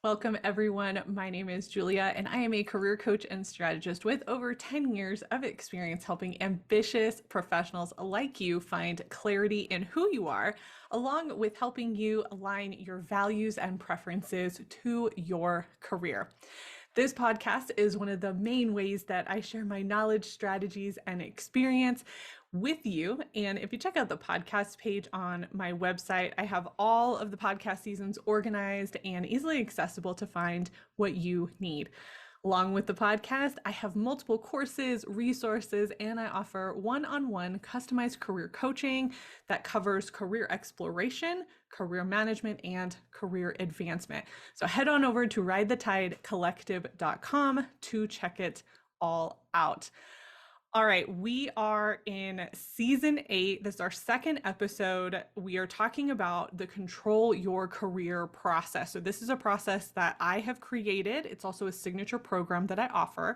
Welcome, everyone. My name is Julia, and I am a career coach and strategist with over 10 years of experience helping ambitious professionals like you find clarity in who you are, along with helping you align your values and preferences to your career. This podcast is one of the main ways that I share my knowledge, strategies, and experience with you. And if you check out the podcast page on my website, I have all of the podcast seasons organized and easily accessible to find what you need. Along with the podcast, I have multiple courses, resources, and I offer one-on-one customized career coaching that covers career exploration, career management, and career advancement. So head on over to ridethetidecollective.com to check it all out. All right, we are in season 8. This is our second episode. We are talking about the control your career process. So this is a process that I have created. It's also a signature program that I offer.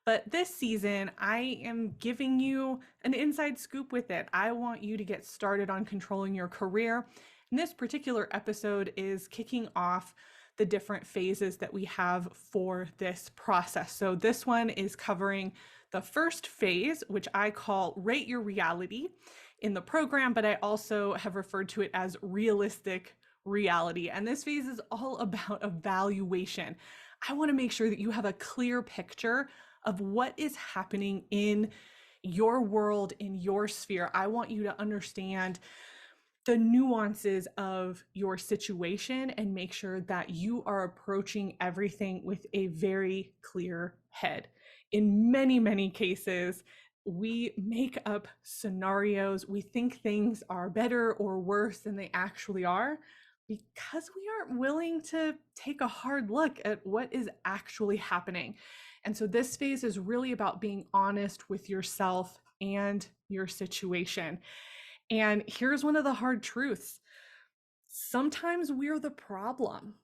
But this season, I am giving you an inside scoop with it. I want you to get started on controlling your career. And this particular episode is kicking off the different phases that we have for this process. So this one is covering the first phase, which I call Rate Your Reality in the program, but I also have referred to it as realistic reality. And this phase is all about evaluation. I want to make sure that you have a clear picture of what is happening in your world, in your sphere. I want you to understand the nuances of your situation and make sure that you are approaching everything with a very clear head. In many, many cases, we make up scenarios. We think things are better or worse than they actually are because we aren't willing to take a hard look at what is actually happening. And so this phase is really about being honest with yourself and your situation. And here's one of the hard truths. Sometimes we're the problem.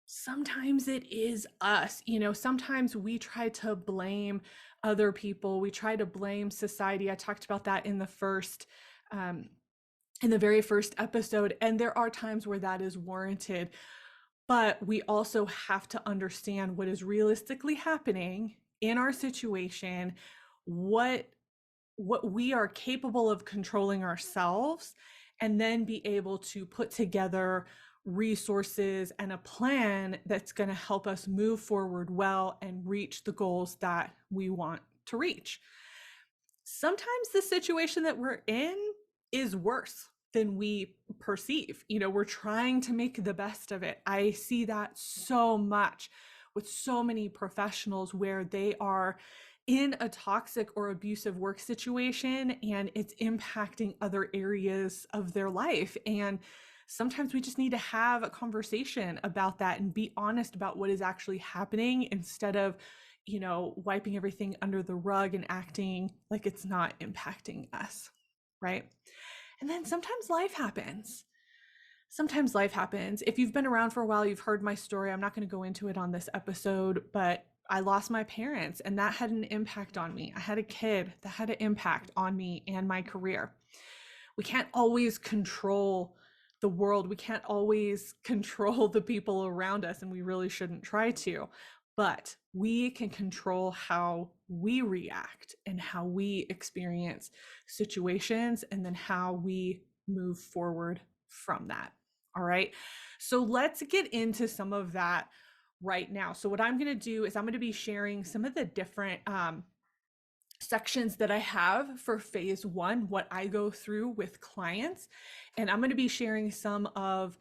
Sometimes it is us. Sometimes we try to blame other people. We try to blame society. I talked about that in the very first episode. And there are times where that is warranted. But we also have to understand what is realistically happening in our situation, what we are capable of controlling ourselves, and then be able to put together resources and a plan that's going to help us move forward well and reach the goals that we want to reach. Sometimes the situation that we're in is worse than we perceive. We're trying to make the best of it. I see that so much with so many professionals where they are in a toxic or abusive work situation and it's impacting other areas of their life. And sometimes we just need to have a conversation about that and be honest about what is actually happening instead of, wiping everything under the rug and acting like it's not impacting us, right? And then sometimes life happens. If you've been around for a while, you've heard my story. I'm not going to go into it on this episode, but I lost my parents and that had an impact on me. I had a kid that had an impact on me and my career. We can't always control the world. We can't always control the people around us, and we really shouldn't try to. But we can control how we react and how we experience situations and then how we move forward from that. All right. So let's get into some of that right now. So what I'm going to do is I'm going to be sharing some of the different sections that I have for phase 1, what I go through with clients. And I'm going to be sharing some of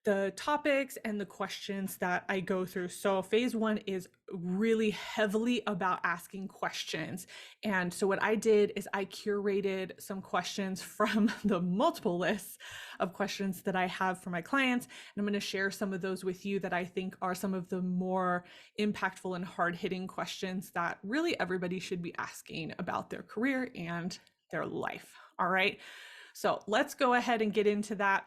the topics and the questions that I go through. So phase 1 is really heavily about asking questions. And so what I did is I curated some questions from the multiple lists of questions that I have for my clients. And I'm going to share some of those with you that I think are some of the more impactful and hard-hitting questions that really everybody should be asking about their career and their life. All right. So let's go ahead and get into that.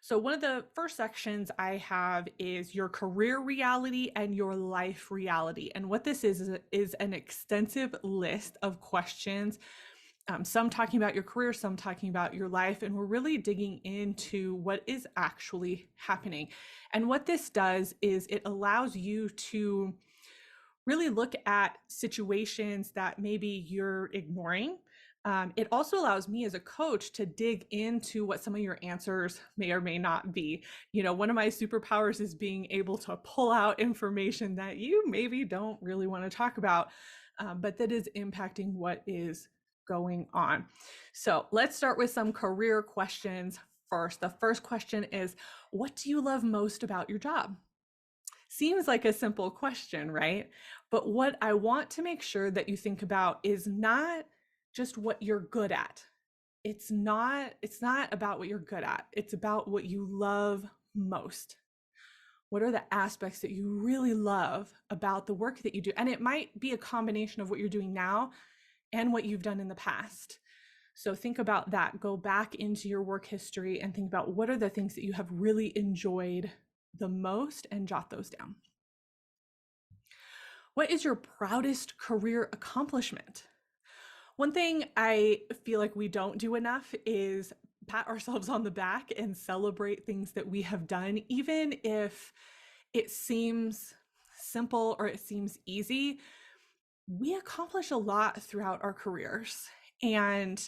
So one of the first sections I have is your career reality and your life reality. And what this is an extensive list of questions some talking about your career, some talking about your life, and we're really digging into what is actually happening. And what this does is it allows you to really look at situations that maybe you're ignoring. It also allows me as a coach to dig into what some of your answers may or may not be. One of my superpowers is being able to pull out information that you maybe don't really want to talk about, but that is impacting what is going on. So let's start with some career questions first. The first question is, what do you love most about your job? Seems like a simple question, right? But what I want to make sure that you think about is not just what you're good at. It's not about what you're good at. It's about what you love most. What are the aspects that you really love about the work that you do? And it might be a combination of what you're doing now and what you've done in the past. So think about that. Go back into your work history and think about what are the things that you have really enjoyed the most, and jot those down. What is your proudest career accomplishment? One thing I feel like we don't do enough is pat ourselves on the back and celebrate things that we have done, even if it seems simple or it seems easy. We accomplish a lot throughout our careers, and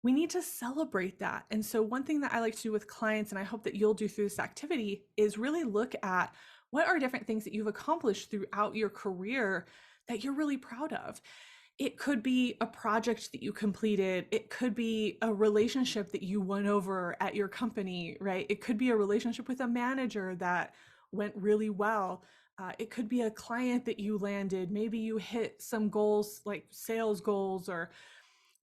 we need to celebrate that. And so one thing that I like to do with clients, and I hope that you'll do through this activity, is really look at what are different things that you've accomplished throughout your career that you're really proud of. It could be a project that you completed. It could be a relationship that you won over at your company, right? It could be a relationship with a manager that went really well. It could be a client that you landed. Maybe you hit some goals like sales goals or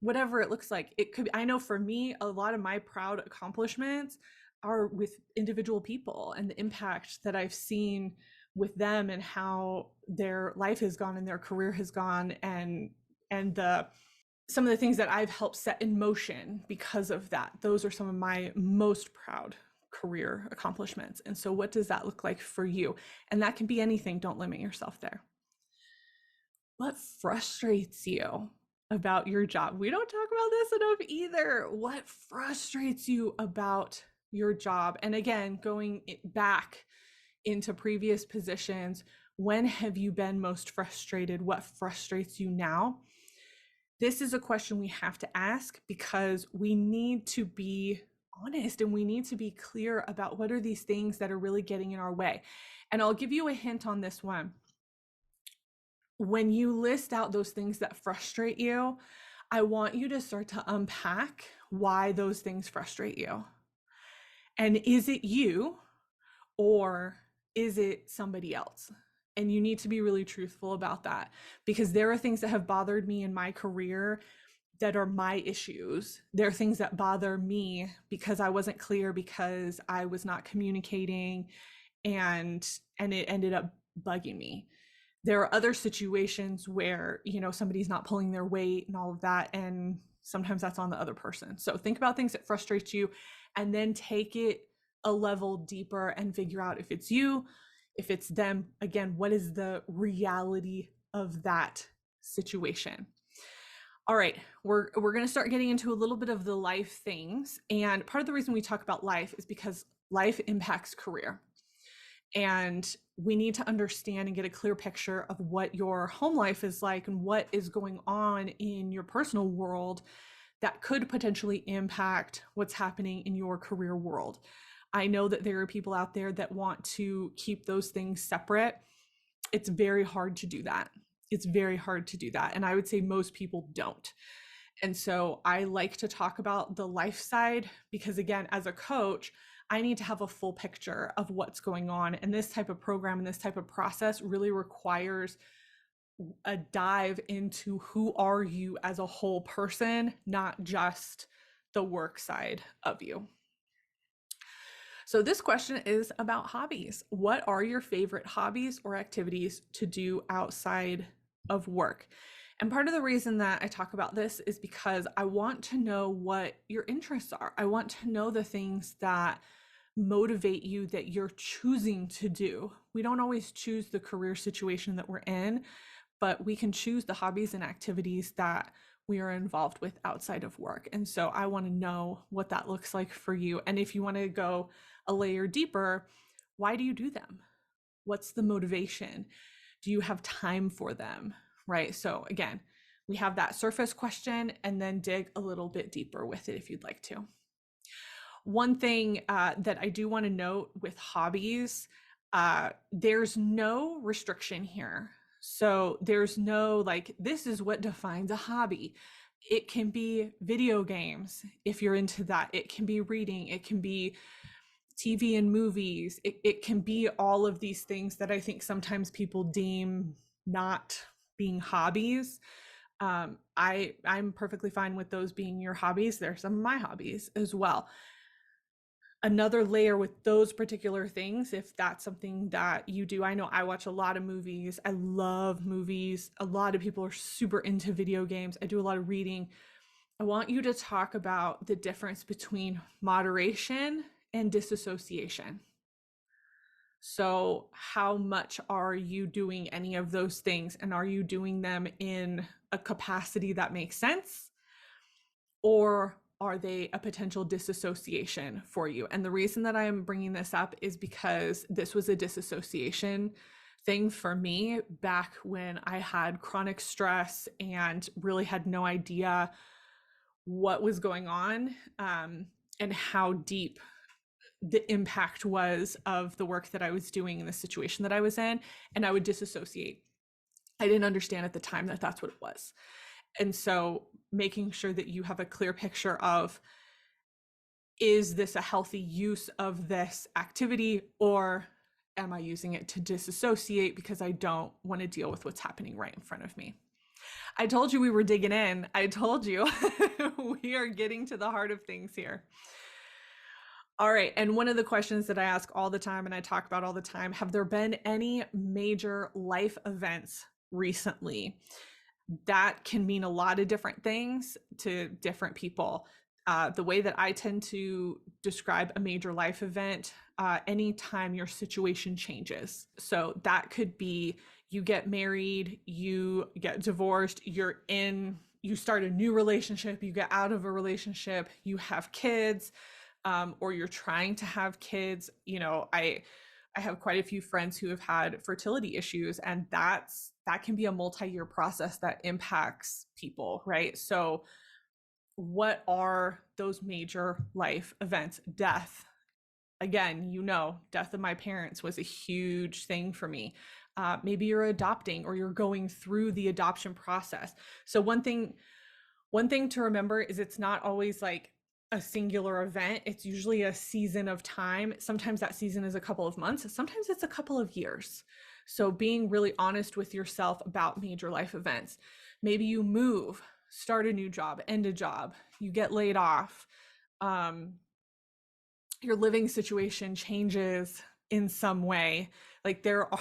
whatever it looks like. It could, I know for me, a lot of my proud accomplishments are with individual people and the impact that I've seen with them and how their life has gone and their career has gone, and some of the things that I've helped set in motion because of that. Those are some of my most proud career accomplishments. And so what does that look like for you? And that can be anything. Don't limit yourself there. What frustrates you about your job? We don't talk about this enough either. What frustrates you about your job? And again, going back into previous positions, when have you been most frustrated? What frustrates you now? This is a question we have to ask because we need to be honest and we need to be clear about what are these things that are really getting in our way. And I'll give you a hint on this one. When you list out those things that frustrate you, I want you to start to unpack why those things frustrate you. And is it you or is it somebody else? And you need to be really truthful about that, because there are things that have bothered me in my career that are my issues. There are things that bother me because I wasn't clear, because I was not communicating, and it ended up bugging me. There are other situations where, somebody's not pulling their weight and all of that, and sometimes that's on the other person. So think about things that frustrate you and then take it a level deeper and figure out if it's you, if it's them. Again, what is the reality of that situation? All right, we're going to start getting into a little bit of the life things. And part of the reason we talk about life is because life impacts career. And we need to understand and get a clear picture of what your home life is like and what is going on in your personal world that could potentially impact what's happening in your career world. I know that there are people out there that want to keep those things separate. It's very hard to do that. It's very hard to do that. And I would say most people don't. And so I like to talk about the life side because, again, as a coach, I need to have a full picture of what's going on. And this type of program and this type of process really requires a dive into who are you as a whole person, not just the work side of you. So this question is about hobbies. What are your favorite hobbies or activities to do outside of work? And part of the reason that I talk about this is because I want to know what your interests are. I want to know the things that motivate you, that you're choosing to do. We don't always choose the career situation that we're in, but we can choose the hobbies and activities that we are involved with outside of work. And so I want to know what that looks like for you. And if you want to go a layer deeper, why do you do them? What's the motivation? Do you have time for them? Right? So again, we have that surface question, and then dig a little bit deeper with it if you'd like to. One thing that I do want to note with hobbies, there's no restriction here. So there's no like, this is what defines a hobby. It can be video games if you're into that. It can be reading. It can be TV and movies. It can be all of these things that I think sometimes people deem not being hobbies. I'm perfectly fine with those being your hobbies. They're some of my hobbies as well. Another layer with those particular things, if that's something that you do. I know I watch a lot of movies. I love movies. A lot of people are super into video games. I do a lot of reading. I want you to talk about the difference between moderation and disassociation. So how much are you doing any of those things, and are you doing them in a capacity that makes sense, or are they a potential disassociation for you? And the reason that I'm bringing this up is because this was a disassociation thing for me back when I had chronic stress and really had no idea what was going on, and how deep the impact was of the work that I was doing in the situation that I was in. And I would disassociate. I didn't understand at the time that that's what it was. And so making sure that you have a clear picture of, is this a healthy use of this activity, or am I using it to disassociate because I don't want to deal with what's happening right in front of me? I told you we were digging in. I told you we are getting to the heart of things here. All right. And one of the questions that I ask all the time and I talk about all the time, have there been any major life events recently? That can mean a lot of different things to different people. The way that I tend to describe a major life event, anytime your situation changes. So that could be you get married, you get divorced, you start a new relationship, you get out of a relationship, you have kids, or you're trying to have kids. I have quite a few friends who have had fertility issues, and that can be a multi-year process that impacts people, right? So what are those major life events? Death. Again, death of my parents was a huge thing for me. Maybe you're adopting or you're going through the adoption process. So one thing to remember is it's not always like a singular event. It's usually a season of time. Sometimes that season is a couple of months. Sometimes it's a couple of years. So being really honest with yourself about major life events. Maybe you move, start a new job, end a job, you get laid off. Your living situation changes in some way. Like there are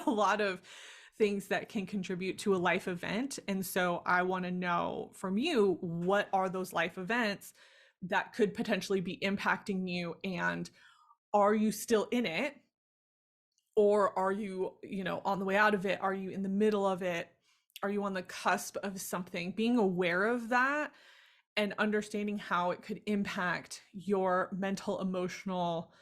a lot of things that can contribute to a life event. And so I want to know from you, what are those life events that could potentially be impacting you, and are you still in it, or are you on the way out of it? Are you in the middle of it? Are you on the cusp of something? Being aware of that and understanding how it could impact your mental, emotional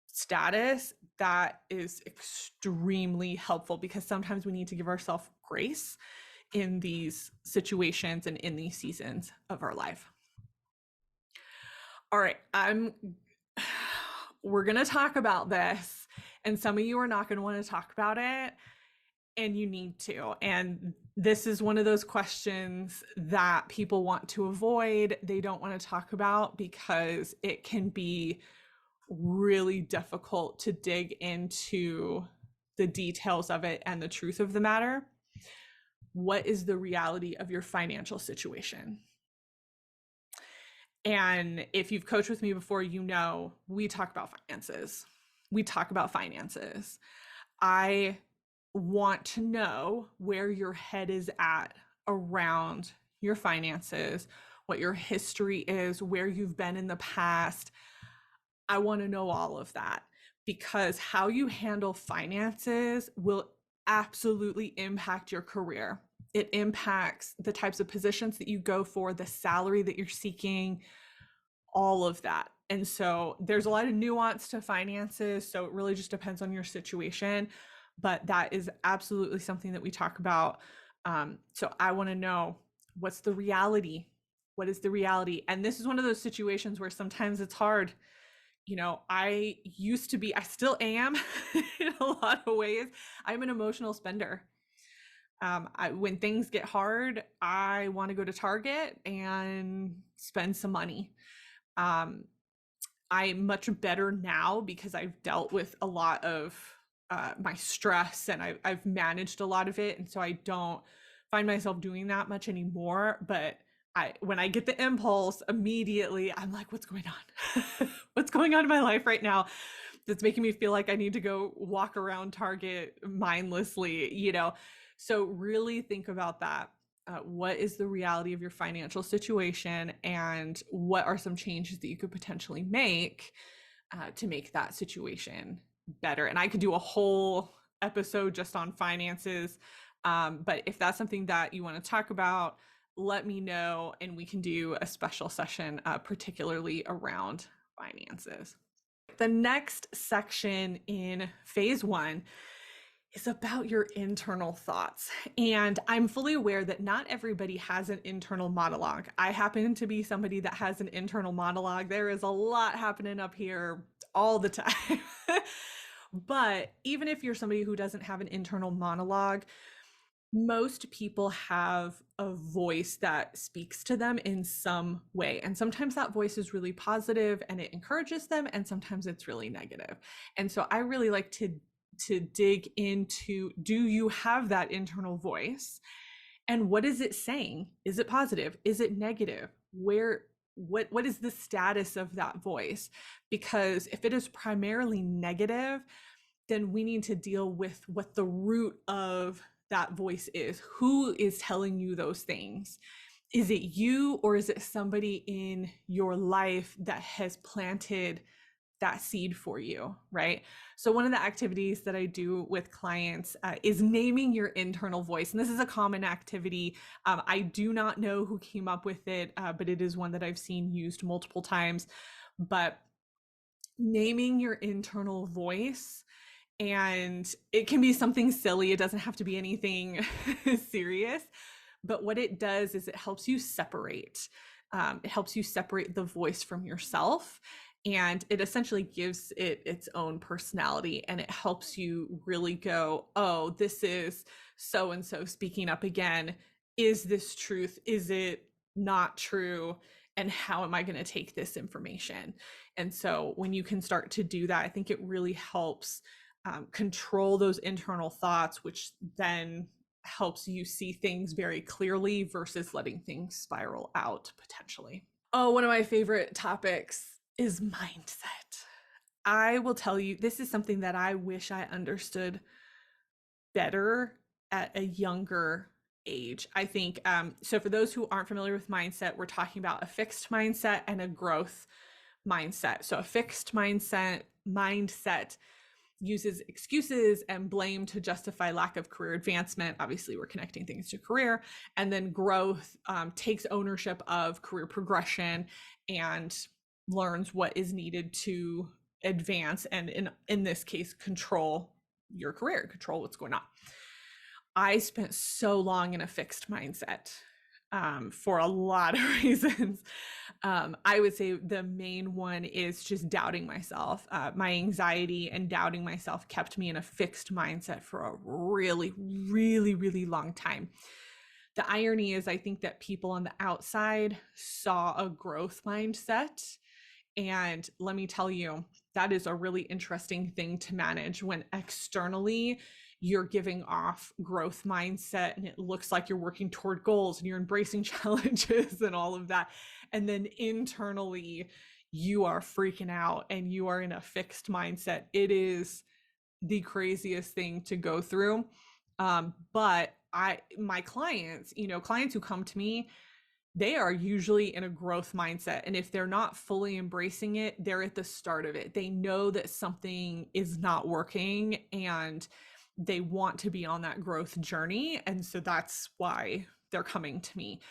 status, that is extremely helpful, because sometimes we need to give ourselves grace in these situations and in these seasons of our life. All right, we're going to talk about this, and some of you are not going to want to talk about it, and you need to. And this is one of those questions that people want to avoid. They don't want to talk about because it can be really difficult to dig into the details of it and the truth of the matter. What is the reality of your financial situation? And if you've coached with me before, we talk about finances. I want to know where your head is at around your finances, what your history is, where you've been in the past. I want to know all of that, because how you handle finances will absolutely impact your career. It impacts the types of positions that you go for, the salary that you're seeking, all of that. And so there's a lot of nuance to finances. So it really just depends on your situation. But that is absolutely something that we talk about. So I want to know, what's the reality? What is the reality? And this is one of those situations where sometimes it's hard. I used to be, I still am in a lot of ways. I'm an emotional spender. When things get hard, I want to go to Target and spend some money. Um, I'm much better now because I've dealt with a lot of my stress, and I've managed a lot of it. And so I don't find myself doing that much anymore. But when I get the impulse, immediately I'm like, what's going on? What's going on in my life right now that's making me feel like I need to go walk around Target mindlessly. So really think about that. What is the reality of your financial situation, and what are some changes that you could potentially make to make that situation better? And I could do a whole episode just on finances, but if that's something that you want to talk about, let me know, and we can do a special session particularly around finances. The next section in phase 1 is about your internal thoughts. And I'm fully aware that not everybody has an internal monologue. I happen to be somebody that has an internal monologue. There is a lot happening up here all the time. But even if you're somebody who doesn't have an internal monologue, most people have a voice that speaks to them in some way. And sometimes that voice is really positive and it encourages them, and sometimes it's really negative. And so I really like to dig into, do you have that internal voice, and what is it saying? Is it positive? Is it negative? What is the status of that voice? Because if it is primarily negative, then we need to deal with what the root of that voice is. Who is telling you those things? Is it you, or is it somebody in your life that has planted that seed for you, right? So one of the activities that I do with clients is naming your internal voice. And this is a common activity. I do not know who came up with it, but it is one that I've seen used multiple times. But naming your internal voice, and it can be something silly. It doesn't have to be anything serious. But what it does is it helps you separate. It helps you separate the voice from yourself. And it essentially gives it its own personality, and it helps you really go, oh, this is so and so speaking up again. Is this truth? Is it not true? And how am I going to take this information? And so when you can start to do that, I think it really helps control those internal thoughts, which then helps you see things very clearly versus letting things spiral out potentially. Oh, one of my favorite topics is mindset. I will tell you, this is something that I wish I understood better at a younger age. I think, so for those who aren't familiar with mindset, we're talking about a fixed mindset and a growth mindset. So a fixed mindset uses excuses and blame to justify lack of career advancement. Obviously, we're connecting things to career. And then growth takes ownership of career progression and learns what is needed to advance, and in this case, control your career, control what's going on. I spent so long in a fixed mindset for a lot of reasons. I would say the main one is just doubting myself. My anxiety and doubting myself kept me in a fixed mindset for a really, really, really long time. The irony is, I think that people on the outside saw a growth mindset. And let me tell you, that is a really interesting thing to manage when externally you're giving off growth mindset and it looks like you're working toward goals and you're embracing challenges and all of that. And then internally you are freaking out and you are in a fixed mindset. It is the craziest thing to go through. But my clients, clients who come to me, they are usually in a growth mindset. And if they're not fully embracing it, they're at the start of it. They know that something is not working, and they want to be on that growth journey. And so that's why they're coming to me.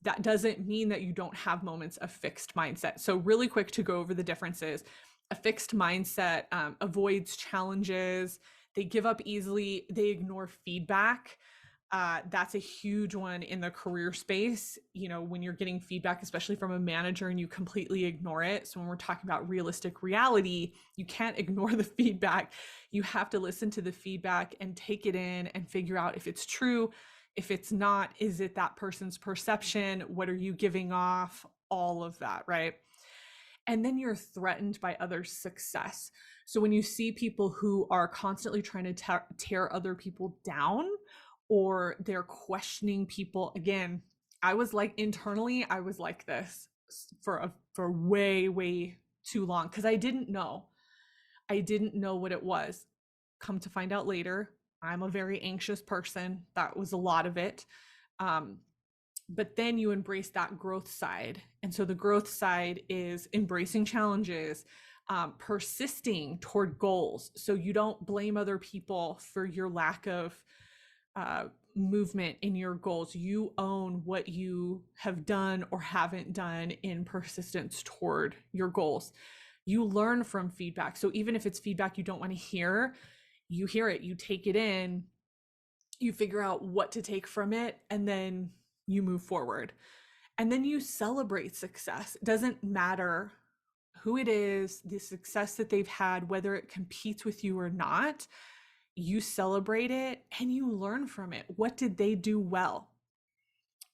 That doesn't mean that you don't have moments of fixed mindset. So, really quick to go over the differences. A fixed mindset avoids challenges, they give up easily, they ignore feedback. That's a huge one in the career space. You know, when you're getting feedback, especially from a manager, and you completely ignore it. So, when we're talking about realistic reality, you can't ignore the feedback. You have to listen to the feedback and take it in and figure out if it's true. If it's not, is it that person's perception? What are you giving off? All of that, right? And then you're threatened by others' success. So when you see people who are constantly trying to tear other people down, or they're questioning people, again, I was like, internally, I was like this for way too long, because I didn't know what it was. Come to find out later, I'm a very anxious person. That was a lot of it. But then you embrace that growth side. And so the growth side is embracing challenges, persisting toward goals. So you don't blame other people for your lack of movement in your goals. You own what you have done or haven't done in persistence toward your goals. You learn from feedback. So even if it's feedback you don't want to hear, you hear it, you take it in, you figure out what to take from it, and then you move forward. And then you celebrate success. It doesn't matter who it is, the success that they've had, whether it competes with you or not, you celebrate it and you learn from it. What did they do well,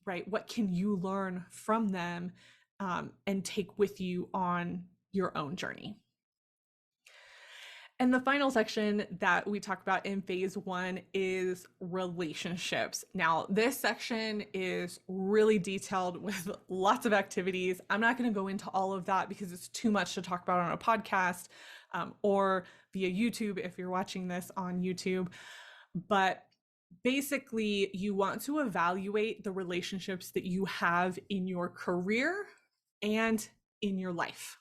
right? What can you learn from them and take with you on your own journey? And the final section that we talk about in phase 1 is relationships. Now, this section is really detailed with lots of activities. I'm not going to go into all of that because it's too much to talk about on a podcast or via YouTube if you're watching this on YouTube. But basically, you want to evaluate the relationships that you have in your career and in your life.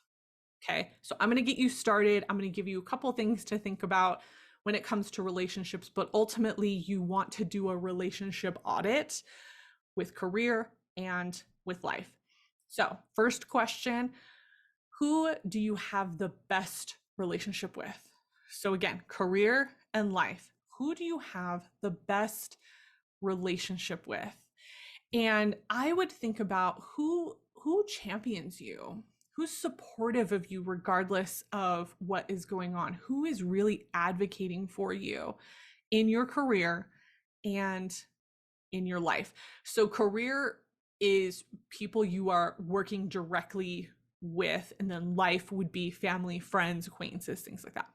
Okay, so I'm going to get you started. I'm going to give you a couple things to think about when it comes to relationships, but ultimately you want to do a relationship audit with career and with life. So first question, who do you have the best relationship with? So again, career and life, who do you have the best relationship with? And I would think about who champions you, who's supportive of you regardless of what is going on, who is really advocating for you in your career and in your life. So career is people you are working directly with, and then life would be family, friends, acquaintances, things like that.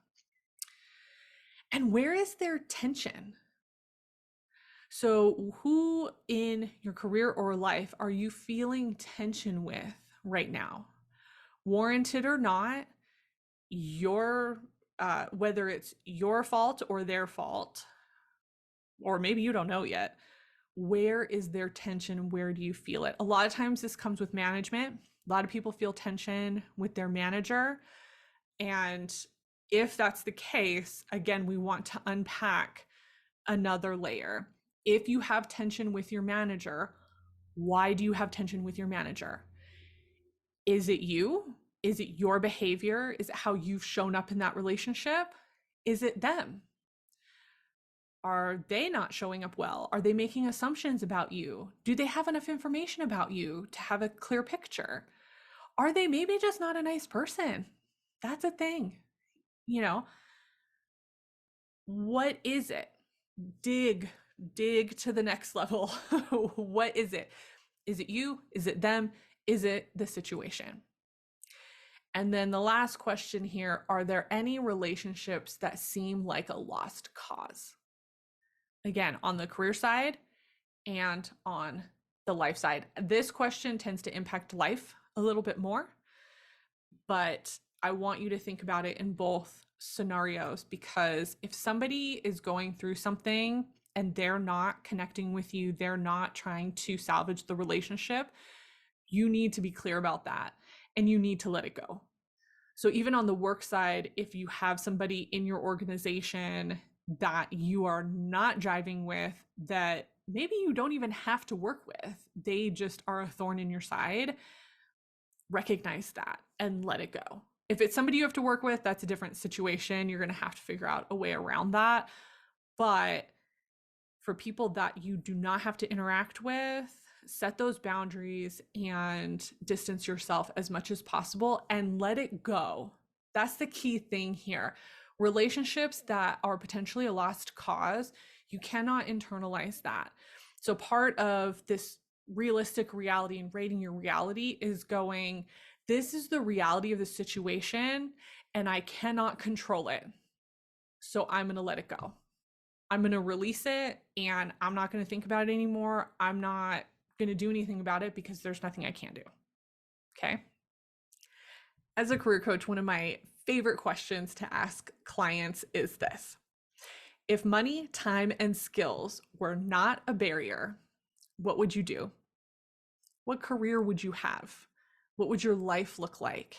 And where is there tension? So who in your career or life are you feeling tension with right now? Warranted or not, whether it's your fault or their fault, or maybe you don't know yet, where is there tension? Where do you feel it? A lot of times this comes with management. A lot of people feel tension with their manager. And if that's the case, again, we want to unpack another layer. If you have tension with your manager, why do you have tension with your manager? Is it you? Is it your behavior? Is it how you've shown up in that relationship? Is it them? Are they not showing up well? Are they making assumptions about you? Do they have enough information about you to have a clear picture? Are they maybe just not a nice person? That's a thing. You know, what is it? Dig to the next level. What is it? Is it you? Is it them? Is it the situation? And then the last question here, are there any relationships that seem like a lost cause? Again, on the career side and on the life side. This question tends to impact life a little bit more, but I want you to think about it in both scenarios, because if somebody is going through something and they're not connecting with you, they're not trying to salvage the relationship, you need to be clear about that and you need to let it go. So even on the work side, if you have somebody in your organization that you are not jiving with, that maybe you don't even have to work with, they just are a thorn in your side, recognize that and let it go. If it's somebody you have to work with, that's a different situation. You're going to have to figure out a way around that. But for people that you do not have to interact with, set those boundaries and distance yourself as much as possible and let it go. That's the key thing here. Relationships that are potentially a lost cause, you cannot internalize that. So part of this realistic reality and rating your reality is going, this is the reality of the situation and I cannot control it. So I'm going to let it go. I'm going to release it and I'm not going to think about it anymore. I'm not going to do anything about it because there's nothing I can do. Okay. As a career coach, one of my favorite questions to ask clients is this: if money, time, and skills were not a barrier, what would you do? What career would you have? What would your life look like?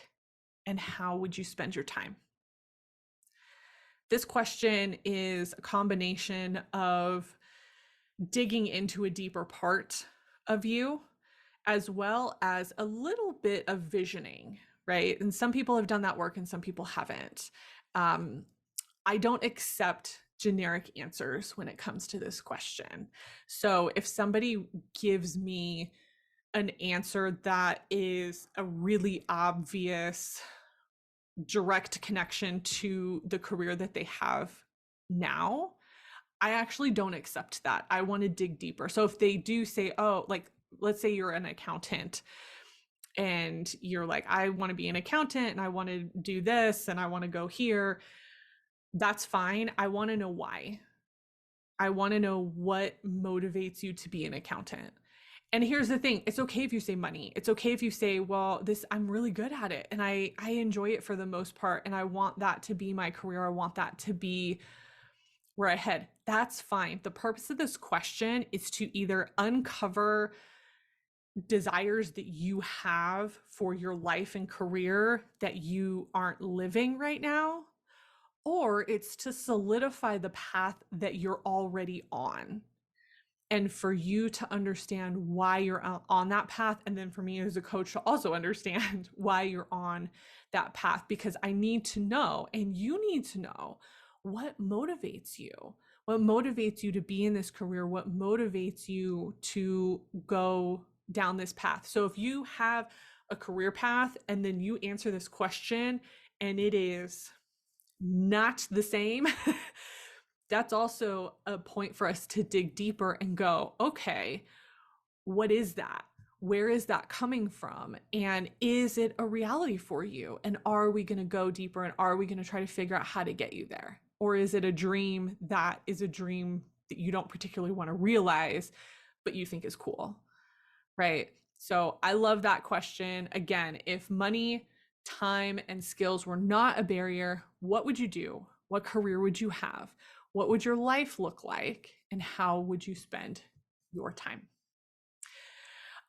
And how would you spend your time? This question is a combination of digging into a deeper part of you, as well as a little bit of visioning, right? And some people have done that work and some people haven't. I don't accept generic answers when it comes to this question. So if somebody gives me an answer that is a really obvious direct connection to the career that they have now, I actually don't accept that. I want to dig deeper. So if they do say, oh, like, let's say you're an accountant and you're like, I want to be an accountant and I want to do this and I want to go here, that's fine. I want to know why. I want to know what motivates you to be an accountant. And here's the thing, it's okay if you say money. It's okay if you say, well, this, I'm really good at it and I enjoy it for the most part and I want that to be my career. I want that to be where I head. That's fine. The purpose of this question is to either uncover desires that you have for your life and career that you aren't living right now, or it's to solidify the path that you're already on. And for you to understand why you're on that path. And then for me as a coach to also understand why you're on that path, because I need to know, and you need to know, what motivates you. What motivates you to be in this career? What motivates you to go down this path? So if you have a career path and then you answer this question and it is not the same, that's also a point for us to dig deeper and go, okay, what is that? Where is that coming from? And is it a reality for you? And are we going to go deeper and are we going to try to figure out how to get you there? Or is it a dream that is a dream that you don't particularly want to realize, but you think is cool, right? So I love that question. Again, if money, time, and skills were not a barrier, what would you do? What career would you have? What would your life look like? And how would you spend your time?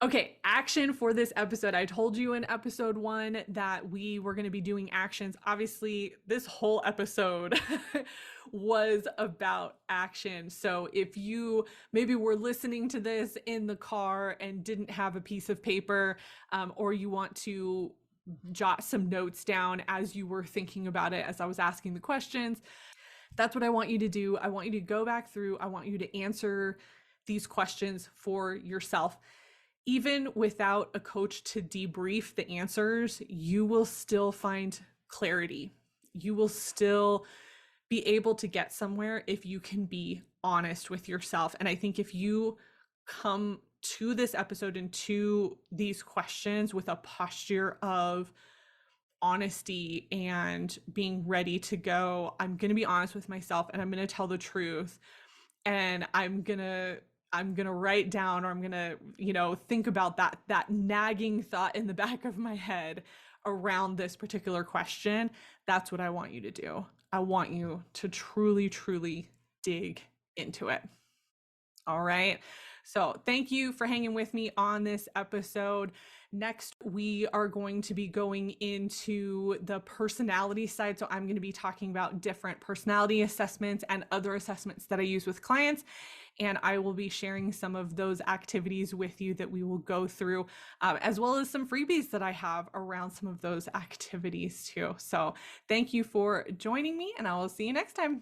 Okay, action for this episode. I told you in episode 1 that we were going to be doing actions. Obviously, this whole episode was about action. So if you maybe were listening to this in the car and didn't have a piece of paper, or you want to jot some notes down as you were thinking about it as I was asking the questions, that's what I want you to do. I want you to go back through. I want you to answer these questions for yourself. Even without a coach to debrief the answers, you will still find clarity. You will still be able to get somewhere if you can be honest with yourself. And I think if you come to this episode and to these questions with a posture of honesty and being ready to go, I'm going to be honest with myself and I'm going to tell the truth, and I'm going to write down, or I'm going to, think about that nagging thought in the back of my head around this particular question. That's what I want you to do. I want you to truly, truly dig into it. All right. So thank you for hanging with me on this episode. Next, we are going to be going into the personality side. So I'm going to be talking about different personality assessments and other assessments that I use with clients. And I will be sharing some of those activities with you that we will go through, as well as some freebies that I have around some of those activities too. So thank you for joining me, and I will see you next time.